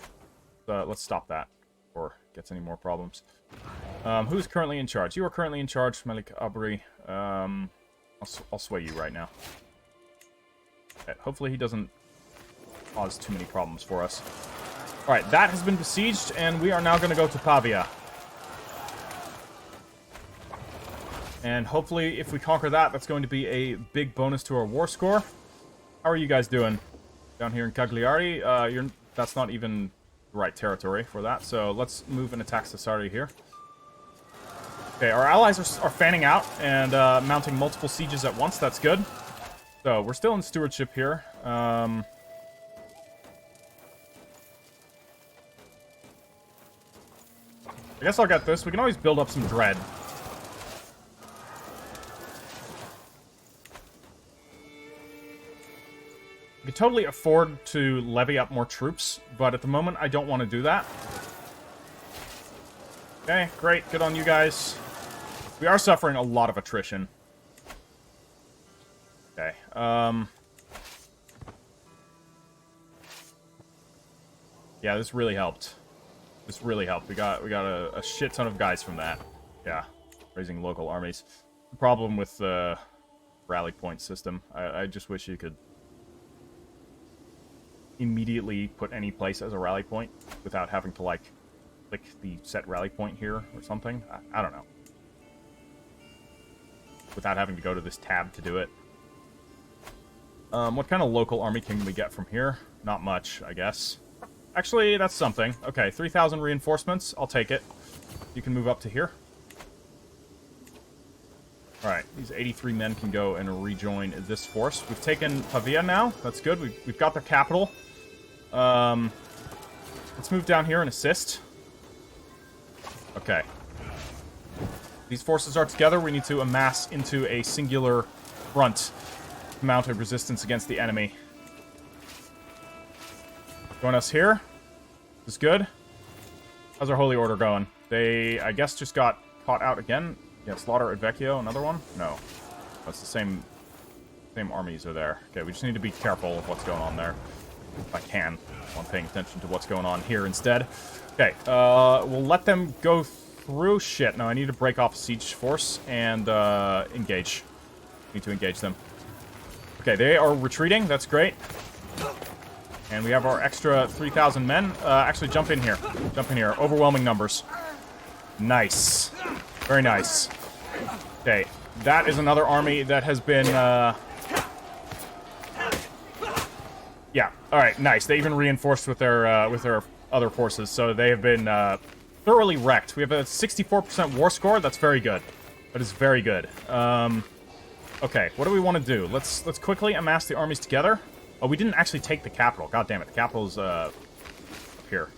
Speaker 1: Let's stop that before it gets any more problems. Who's currently in charge? You are currently in charge, Malik Abri. I'll sway you right now. Okay, hopefully he doesn't cause too many problems for us. Alright, that has been besieged, and we are now going to go to Pavia. And hopefully, if we conquer that, that's going to be a big bonus to our war score. How are you guys doing? Down here in Cagliari, that's not even the right territory for that, so let's move and attack Sassari here. Okay, our allies are fanning out and mounting multiple sieges at once. That's good. So, we're still in stewardship here. I guess I'll get this. We can always build up some dread. We could totally afford to levy up more troops, but at the moment I don't want to do that. Okay, great. Good on you guys. We are suffering a lot of attrition. Okay, yeah, this really helped. This really helped. We got a shit ton of guys from that. Yeah, raising local armies. The problem with the rally point system, I just wish you could immediately put any place as a rally point without having to, like, click the set rally point here or something. I don't know. Without having to go to this tab to do it. What kind of local army can we get from here? Not much, I guess. Actually, that's something. Okay, 3,000 reinforcements. I'll take it. You can move up to here. Alright, these 83 men can go and rejoin this force. We've taken Pavia now. That's good. We've got their capital. Let's move down here and assist. Okay. These forces are together. We need to amass into a singular front to mount a resistance against the enemy. Join us here. This is good. How's our Holy Order going? They, I guess, just got caught out again. Yeah, Slaughter at Vecchio, another one? No. That's the same armies are there. Okay, we just need to be careful of what's going on there. If I can. I'm paying attention to what's going on here instead. Okay, we'll let them go through. Shit, no, I need to break off a siege force and engage. Need to engage them. Okay, they are retreating. That's great. And we have our extra 3,000 men. Actually, jump in here. Jump in here. Overwhelming numbers. Nice. Very nice. Okay, that is another army that has been, yeah, alright, nice. They even reinforced with their other forces, so they have been, thoroughly wrecked. We have a 64% war score. That's very good. That is very good. Okay, what do we want to do? Let's quickly amass the armies together. Oh, we didn't actually take the capital. God damn it, the capital's, up here.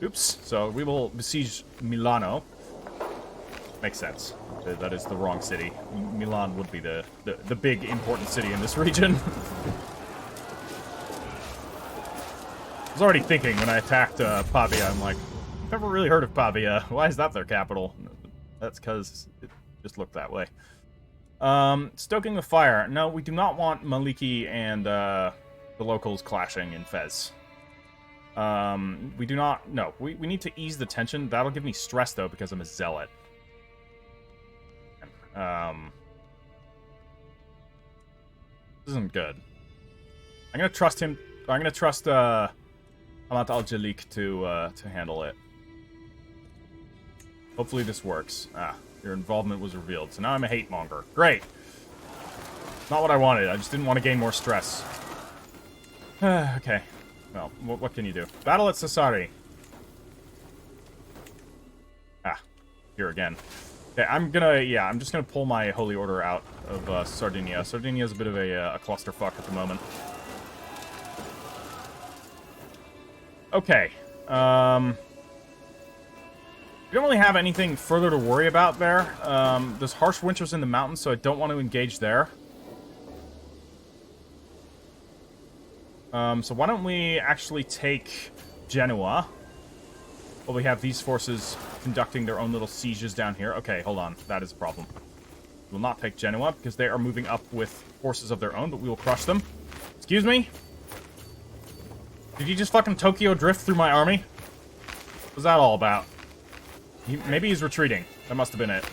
Speaker 1: Oops. So we will besiege Milano. Makes sense. That is the wrong city. Milan would be the big important city in this region. I was already thinking when I attacked Pavia, I'm like, I've never really heard of Pavia. Why is that their capital? That's because it just looked that way. Stoking the fire. No, we do not want Maliki and the locals clashing in Fez. We do not... No, we need to ease the tension. That'll give me stress, though, because I'm a zealot. This isn't good. I'm gonna trust him. I'm gonna trust Amat al-Jalik to handle it. Hopefully this works. Ah, your involvement was revealed, so now I'm a hate monger. Great. Not what I wanted. I just didn't want to gain more stress. Okay. Well, what can you do? Battle at Sassari. Ah, here again. Okay, I'm just gonna pull my Holy Order out of Sardinia. Sardinia is a bit of a clusterfuck at the moment. Okay. We don't really have anything further to worry about there. There's harsh winters in the mountains, so I don't want to engage there. So why don't we actually take Genoa? Well, we have these forces conducting their own little sieges down here. Okay, hold on. That is a problem. We will not take Genoa because they are moving up with forces of their own, but we will crush them. Excuse me? Did you just fucking Tokyo drift through my army? What was that all about? Maybe he's retreating. That must have been it.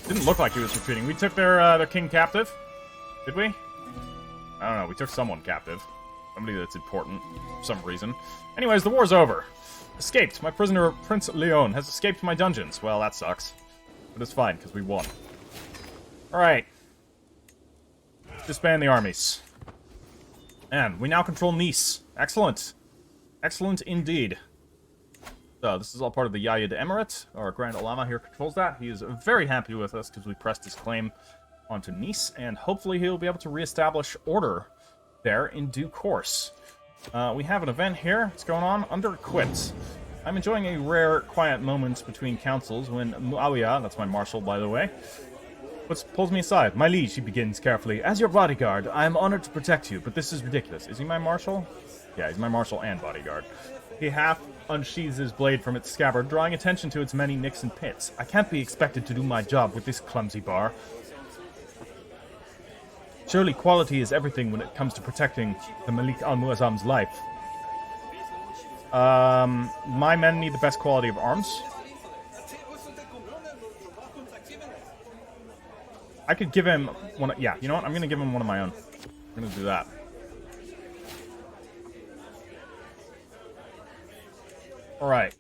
Speaker 1: Didn't look like he was retreating. We took their king captive. Did we? I don't know. We took someone captive. Somebody that's important for some reason. Anyways, the war's over. Escaped. My prisoner, Prince Leon, has escaped my dungeons. Well, that sucks. But it's fine, because we won. Alright. Disband the armies. And we now control Nice. Excellent. Excellent indeed. So, this is all part of the Yayid Emirate. Our Grand Alama here controls that. He is very happy with us because we pressed his claim onto Nice, and hopefully he'll be able to reestablish order there in due course. We have an event here. What's going on? Under-equipped. I'm enjoying a rare, quiet moment between councils when Muawiyah, that's my marshal, by the way, Pulls me aside. My liege, he begins carefully. As your bodyguard, I am honored to protect you, but this is ridiculous. Is he my marshal? Yeah, he's my marshal and bodyguard. He half unsheathes his blade from its scabbard, drawing attention to its many nicks and pits. I can't be expected to do my job with this clumsy bar. Surely quality is everything when it comes to protecting the Malik al-Muazzam's life. My men need the best quality of arms. I could give him one. Yeah, you know what? I'm going to give him one of my own. I'm going to do that. All right.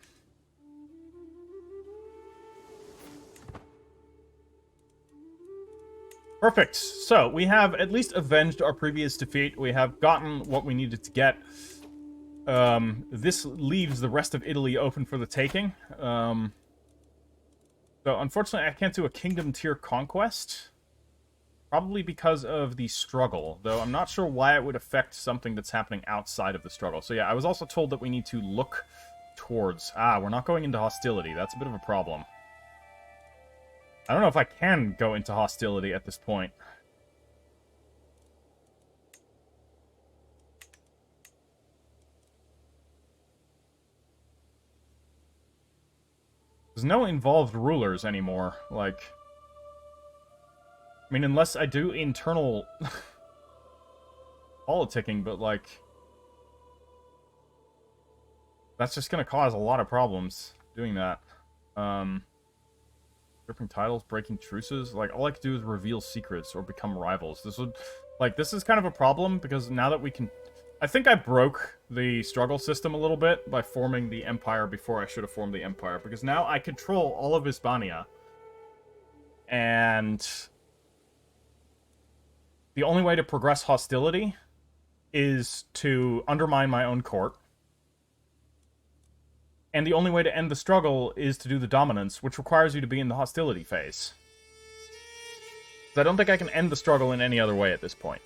Speaker 1: Perfect. So, we have at least avenged our previous defeat. We have gotten what we needed to get. This leaves the rest of Italy open for the taking. So, unfortunately, I can't do a kingdom tier conquest. Probably because of the struggle, though I'm not sure why it would affect something that's happening outside of the struggle. So yeah, I was also told that we need to look towards... we're not going into hostility. That's a bit of a problem. I don't know if I can go into hostility at this point. There's no involved rulers anymore, like... I mean, unless I do internal politicking, but, like... That's just gonna cause a lot of problems, doing that. Stripping titles, breaking truces, like, all I could do is reveal secrets or become rivals. This would... Like, this is kind of a problem, because now that we can... I think I broke the struggle system a little bit by forming the Empire before I should have formed the Empire, because now I control all of Hispania. And... the only way to progress hostility is to undermine my own court. And the only way to end the struggle is to do the dominance, which requires you to be in the hostility phase. So I don't think I can end the struggle in any other way at this point.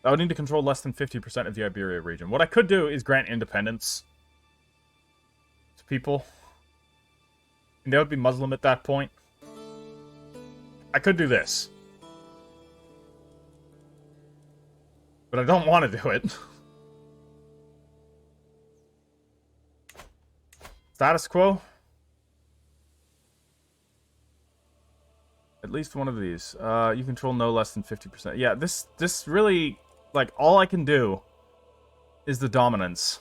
Speaker 1: I would need to control less than 50% of the Iberia region. What I could do is grant independence to people. And they would be Muslim at that point. I could do this. But I don't want to do it. Status quo. At least one of these. You control no less than 50%. Yeah, this really... Like, all I can do is the dominance.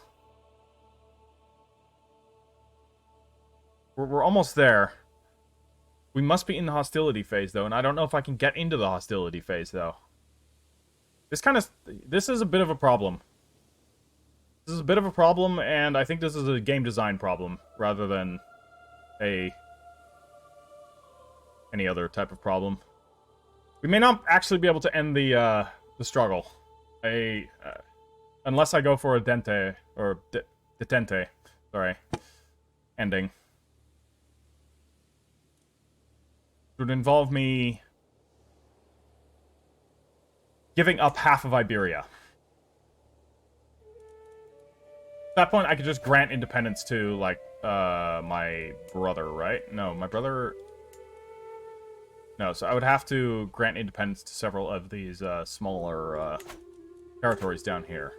Speaker 1: We're almost there. We must be in the hostility phase, though, and I don't know if I can get into the hostility phase, though. This is a bit of a problem. This is a bit of a problem, and I think this is a game design problem, rather than any other type of problem. We may not actually be able to end the struggle. Unless I go for a dente, or detente, sorry, ending. It would involve me giving up half of Iberia. At that point, I could just grant independence to, like, my brother, right? No, my brother... No, so I would have to grant independence to several of these smaller territories down here.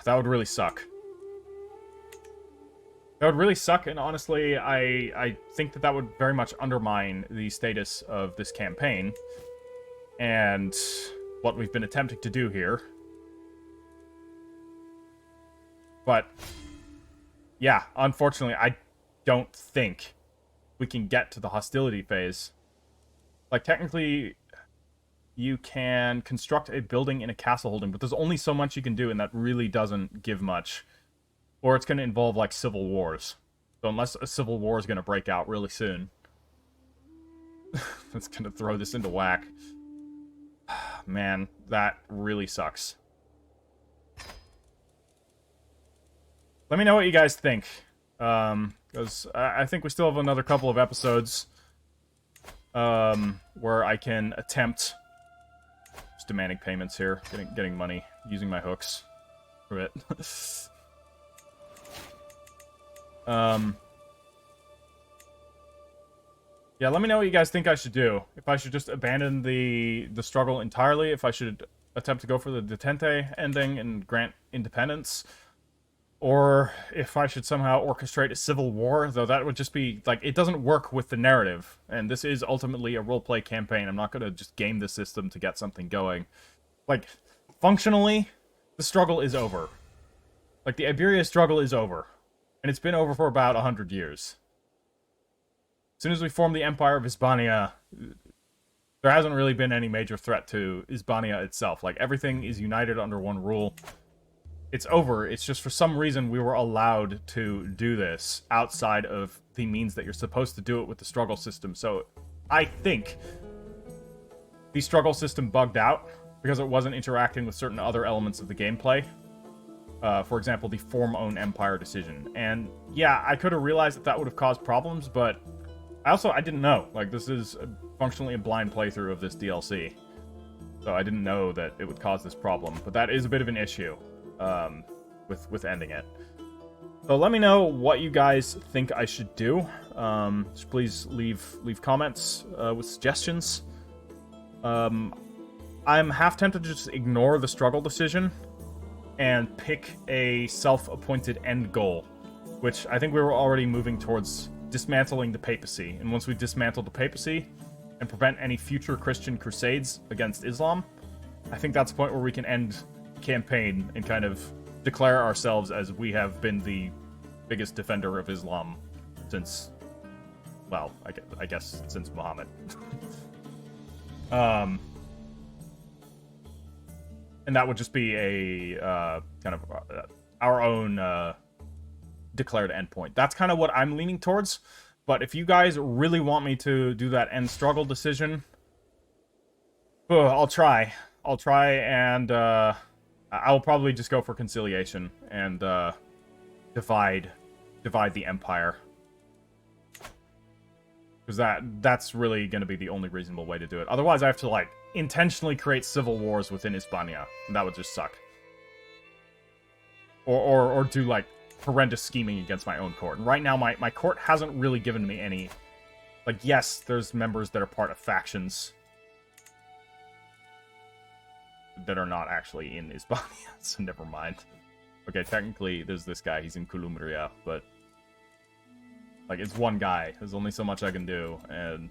Speaker 1: That would really suck. That would really suck, and honestly, I think that would very much undermine the status of this campaign and what we've been attempting to do here. But, yeah, unfortunately, I don't think we can get to the hostility phase. Like, technically, you can construct a building in a castle holding, but there's only so much you can do, and that really doesn't give much. Or it's going to involve, like, civil wars. So unless a civil war is going to break out really soon, that's going to throw this into whack. Man, that really sucks. Let me know what you guys think. Because I think we still have another couple of episodes where I can attempt Just demanding payments here, getting money, using my hooks for it. Yeah, let me know what you guys think I should do. If I should just abandon the struggle entirely, if I should attempt to go for the Detente ending and grant independence, or if I should somehow orchestrate a civil war, though that would just be, like, it doesn't work with the narrative, and this is ultimately a roleplay campaign. I'm not going to just game the system to get something going. Like, functionally, the struggle is over. Like, the Iberia struggle is over. And it's been over for about 100 years. As soon as we formed the Empire of Hispania, there hasn't really been any major threat to Hispania itself. Like, everything is united under one rule. It's over. It's just for some reason we were allowed to do this outside of the means that you're supposed to do it with the struggle system. So I think the struggle system bugged out because it wasn't interacting with certain other elements of the gameplay. For example, the form own empire decision. And yeah, I could have realized that that would have caused problems, but I didn't know. Like, this is functionally a blind playthrough of this DLC. So I didn't know that it would cause this problem. But that is a bit of an issue with ending it. So let me know what you guys think I should do. Just please leave comments with suggestions. I'm half tempted to just ignore the struggle decision and pick a self-appointed end goal, which I think we were already moving towards dismantling the papacy. And once we dismantle the papacy and prevent any future Christian crusades against Islam, I think that's the point where we can end the campaign and kind of declare ourselves as we have been the biggest defender of Islam since, well, I guess since Muhammad. And that would just be a kind of our own declared endpoint. That's kind of what I'm leaning towards. But if you guys really want me to do that end struggle decision, I'll try. I'll try, and I'll probably just go for conciliation and divide the empire. Because that's really going to be the only reasonable way to do it. Otherwise, I have to, like, intentionally create civil wars within Hispania. And that would just suck. Or do, like, horrendous scheming against my own court. And right now, my court hasn't really given me any... Like, yes, there's members that are part of factions that are not actually in Hispania, so never mind. Okay, technically, there's this guy. He's in Columbria, but... Like, it's one guy. There's only so much I can do, and...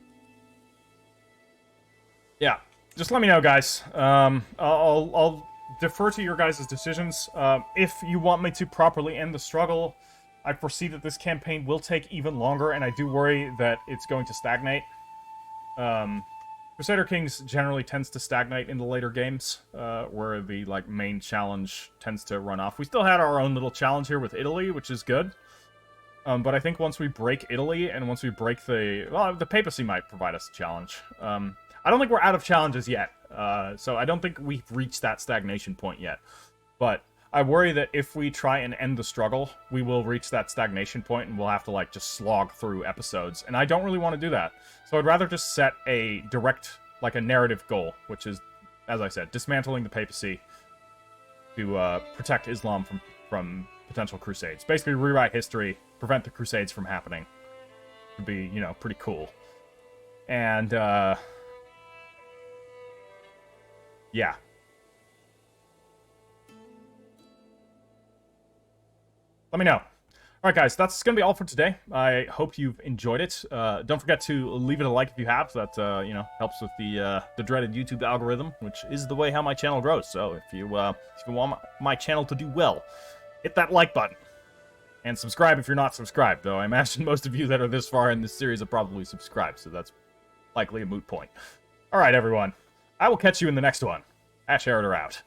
Speaker 1: Yeah, just let me know, guys. I'll defer to your guys' decisions. If you want me to properly end the struggle, I foresee that this campaign will take even longer, and I do worry that it's going to stagnate. Crusader Kings generally tends to stagnate in the later games, where the, like, main challenge tends to run off. We still had our own little challenge here with Italy, which is good. But I think once we break Italy, and once we break the papacy might provide us a challenge. I don't think we're out of challenges yet, so I don't think we've reached that stagnation point yet. But I worry that if we try and end the struggle, we will reach that stagnation point, and we'll have to, like, just slog through episodes. And I don't really want to do that. So I'd rather just set a direct, like, a narrative goal, which is, as I said, dismantling the papacy to protect Islam from potential crusades. Basically, rewrite history, prevent the crusades from happening. Would be, you know, pretty cool. And, yeah. Let me know. Alright, guys, that's going to be all for today. I hope you've enjoyed it. Don't forget to leave it a like if you have. That, you know, helps with the dreaded YouTube algorithm, which is the way how my channel grows. So if you want my channel to do well, hit that like button. And subscribe if you're not subscribed, though I imagine most of you that are this far in this series are probably subscribed, so that's likely a moot point. Alright, everyone. I will catch you in the next one. Ash Erider out.